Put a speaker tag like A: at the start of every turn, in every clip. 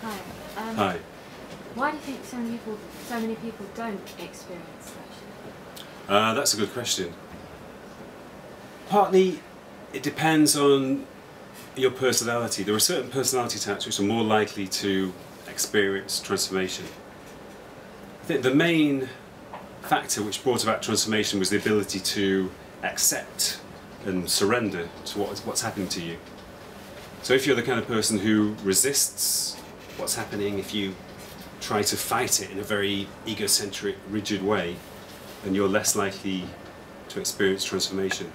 A: Hi.
B: Hi.
A: Why do you think so many people don't experience that?
B: That's a good question. Partly, it depends on your personality. There are certain personality types which are more likely to experience transformation. I think the main factor which brought about transformation was the ability to accept and surrender to what's happening to you. So if you're the kind of person who resists what's happening, if you try to fight it in a very egocentric, rigid way, then you're less likely to experience transformation.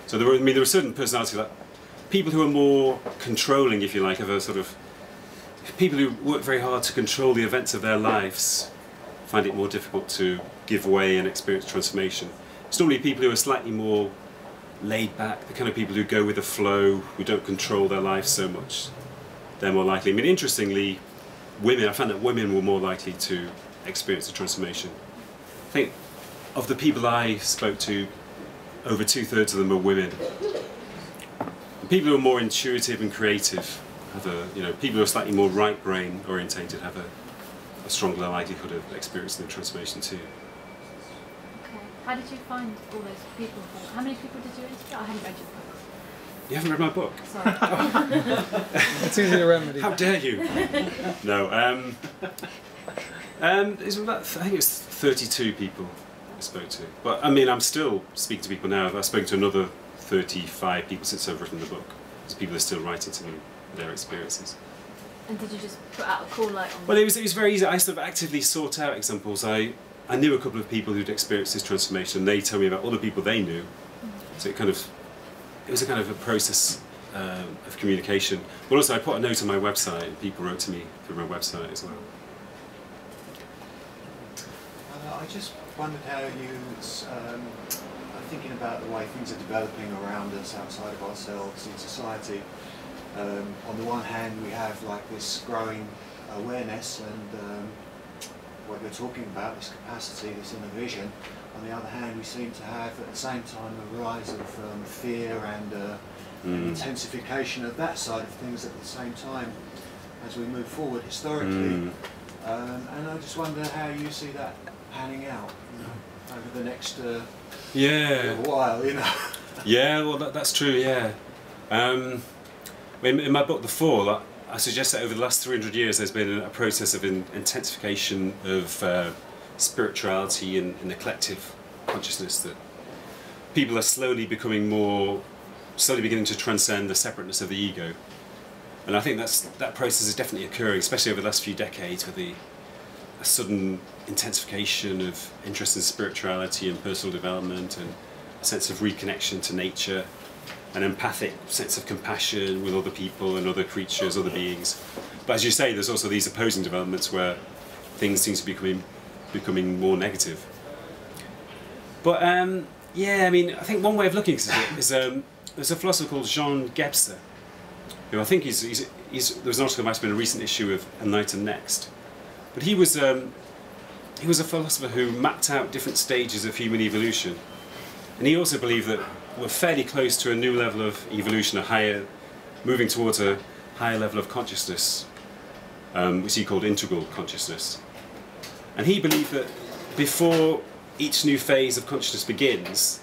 B: So there are certain personalities, like people who are more controlling, if you like, of a sort of people who work very hard to control the events of their lives find it more difficult to give way and experience transformation. It's normally people who are slightly more laid back, the kind of people who go with the flow, who don't control their life so much. They're more likely. I mean, interestingly, I found that women were more likely to experience the transformation. I think of the people I spoke to, over 2/3 of them are women. People who are more intuitive and creative have people who are slightly more right brain orientated have a stronger likelihood of experiencing the transformation too.
A: Okay. How did you find all those people? How many people did you interview? I haven't read your book.
B: You haven't read my book?
A: Sorry.
C: It's easy to remedy.
B: How dare you? No. It's about, I think it's 32 people I spoke to. But I mean, I'm still speaking to people now. I've spoken to another 35 people since I've written the book. So people are still writing to me their experiences.
A: And did you just put out a call like on?
B: Well, it was very easy. I sort of actively sought out examples. I knew a couple of people who'd experienced this transformation. They told me about other people they knew. So it was a kind of a process of communication. But also I put a note on my website and people wrote to me through my website as well.
D: I just wondered how you are thinking about the way things are developing around us, outside of ourselves, in society. On the one hand, we have like this growing awareness and what you're talking about, this capacity, this inner vision. On the other hand, we seem to have at the same time a rise of fear and an intensification of that side of things at the same time as we move forward historically. And I just wonder how you see that panning out, over the next little while,
B: Yeah, well that's true, yeah. In my book, The Fall, I suggest that over the last 300 years there's been a process of intensification of spirituality in the collective consciousness, that people are slowly beginning to transcend the separateness of the ego. And I think that process is definitely occurring, especially over the last few decades, with a sudden intensification of interest in spirituality and personal development, and a sense of reconnection to nature, an empathic sense of compassion with other people and other creatures, other beings. But as you say, there's also these opposing developments where things seem to be becoming more negative. But yeah, I mean, I think one way of looking at it is there's a philosopher called Jean Gebser, who I think there was an article that might have been a recent issue of Enlighten Next. But he was a philosopher who mapped out different stages of human evolution, and he also believed that we're fairly close to a new level of evolution, moving towards a higher level of consciousness, which he called integral consciousness. And he believed that before each new phase of consciousness begins,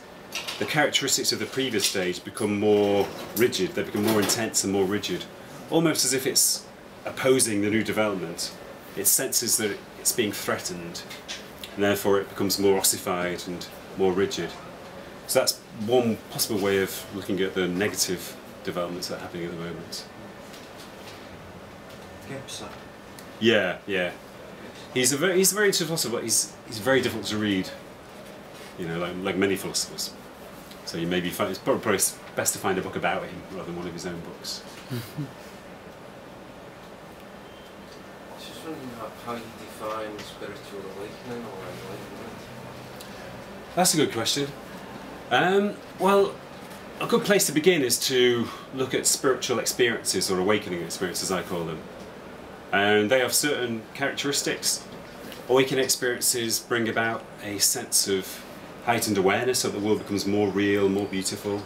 B: the characteristics of the previous stage become more rigid, they become more intense and more rigid, almost as if it's opposing the new development. It senses that it's being threatened, and therefore it becomes more ossified and more rigid. So that's one possible way of looking at the negative developments that are happening at the moment.
D: Gebser.
B: Yeah. He's a very interesting philosopher, but he's very difficult to read. Like many philosophers. So it's probably best to find a book about him rather than one of his own books.
E: Just wondering how you define spiritual awakening or enlightenment.
B: That's a good question. Well, a good place to begin is to look at spiritual experiences, or awakening experiences I call them. And they have certain characteristics. Awakening experiences bring about a sense of heightened awareness, so the world becomes more real, more beautiful.